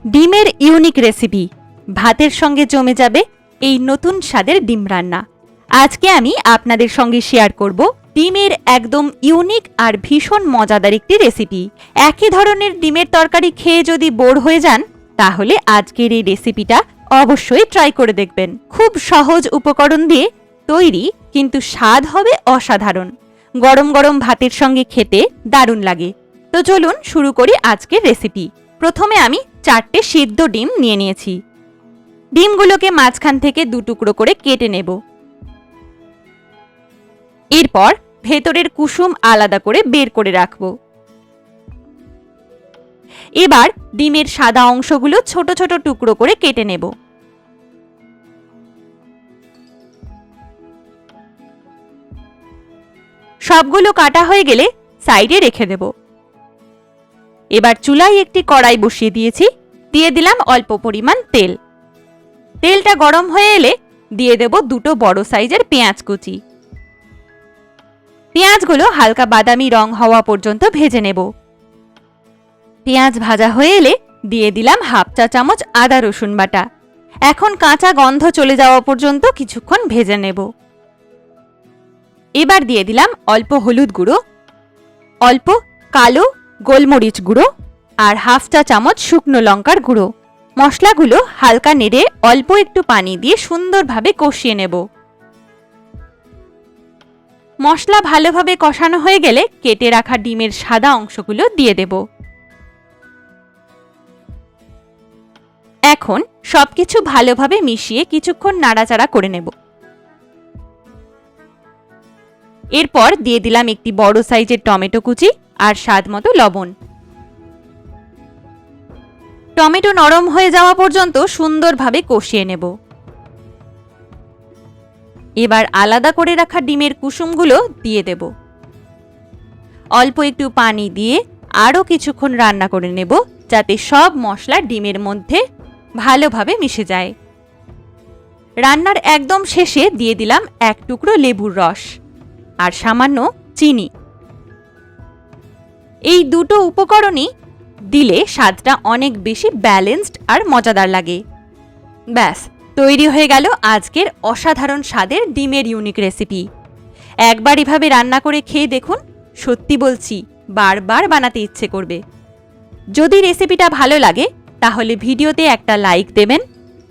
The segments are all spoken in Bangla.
ডিমের ইউনিক রেসিপি, ভাতের সঙ্গে জমে যাবে এই নতুন স্বাদের ডিম রান্না। আজকে আমি আপনাদের সঙ্গে শেয়ার করব ডিমের একদম ইউনিক আর ভীষণ মজাদার একটি রেসিপি। একই ধরনের ডিমের তরকারি খেয়ে যদি বোর হয়ে যান, তাহলে আজকের এই রেসিপিটা অবশ্যই ট্রাই করে দেখবেন। খুব সহজ উপকরণ দিয়ে তৈরি, কিন্তু স্বাদ হবে অসাধারণ। গরম গরম ভাতের সঙ্গে খেতে দারুণ লাগে। তো চলুন শুরু করি আজকের রেসিপি। প্রথমে আমি 4টে সিদ্ধ ডিম নিয়ে নিয়েছি। ডিমগুলোকে মাঝখান থেকে 2 টুকরো করে কেটে নেব। এরপর ভেতরের কুসুম আলাদা করে বের করে রাখব। এবার ডিমের সাদা অংশগুলো ছোট ছোট টুকরো করে কেটে নেব। সবগুলো কাটা হয়ে গেলে সাইডে রেখে দেব। এবার চুলায় একটি কড়াই বসিয়ে দিয়েছি। দিয়ে দিলাম অল্প পরিমাণ তেল। তেলটা গরম হয়ে এলে দিয়ে দেব 2টো বড় সাইজের পেঁয়াজ কুচি। পেঁয়াজগুলো হালকা বাদামি রং হওয়া পর্যন্ত ভেজে নেব। পেঁয়াজ ভাজা হয়ে এলে দিয়ে দিলাম 1/2 চা চামচ আদা রসুন বাটা। এখন কাঁচা গন্ধ চলে যাওয়া পর্যন্ত কিছুক্ষণ ভেজে নেব। এবার দিয়ে দিলাম অল্প হলুদ গুঁড়ো, অল্প কালো গোলমরিচ গুঁড়ো আর 1/2 চা চামচ শুকনো লঙ্কার গুঁড়ো। মশলাগুলো হালকা নেড়ে অল্প একটু পানি দিয়ে সুন্দরভাবে কষিয়ে নেব। মশলা ভালোভাবে কষানো হয়ে গেলে কেটে রাখা ডিমের সাদা অংশগুলো দিয়ে দেব। এখন সবকিছু ভালোভাবে মিশিয়ে কিছুক্ষণ নাড়াচাড়া করে নেব। এরপর দিয়ে দিলাম একটি বড় সাইজের টমেটো কুচি আর স্বাদমতো লবণ। টমেটো নরম হয়ে যাওয়া পর্যন্ত সুন্দরভাবে কষিয়ে নেব। এবার আলাদা করে রাখা ডিমের কুসুমগুলো দিয়ে দেব। অল্প একটু পানি দিয়ে আরও কিছুক্ষণ রান্না করে নেব, যাতে সব মশলা ডিমের মধ্যে ভালোভাবে মিশে যায়। রান্নার একদম শেষে দিয়ে দিলাম 1 টুকরো লেবুর রস আর সামান্য চিনি। এই 2টো উপকরণই দিলে স্বাদটা অনেক বেশি ব্যালেন্সড আর মজাদার লাগে। ব্যাস, তৈরি হয়ে গেল আজকের অসাধারণ স্বাদের ডিমের ইউনিক রেসিপি। একবার এভাবে রান্না করে খেয়ে দেখুন, সত্যি বলছি বারবার বানাতে ইচ্ছে করবে। যদি রেসিপিটা ভালো লাগে তাহলে ভিডিওতে একটা লাইক দেবেন,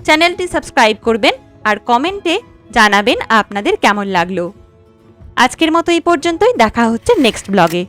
চ্যানেলটি সাবস্ক্রাইব করবেন আর কমেন্টে জানাবেন আপনাদের কেমন লাগলো। আজকের মতো এই পর্যন্তই। দেখা হচ্ছে নেক্সট ব্লগে।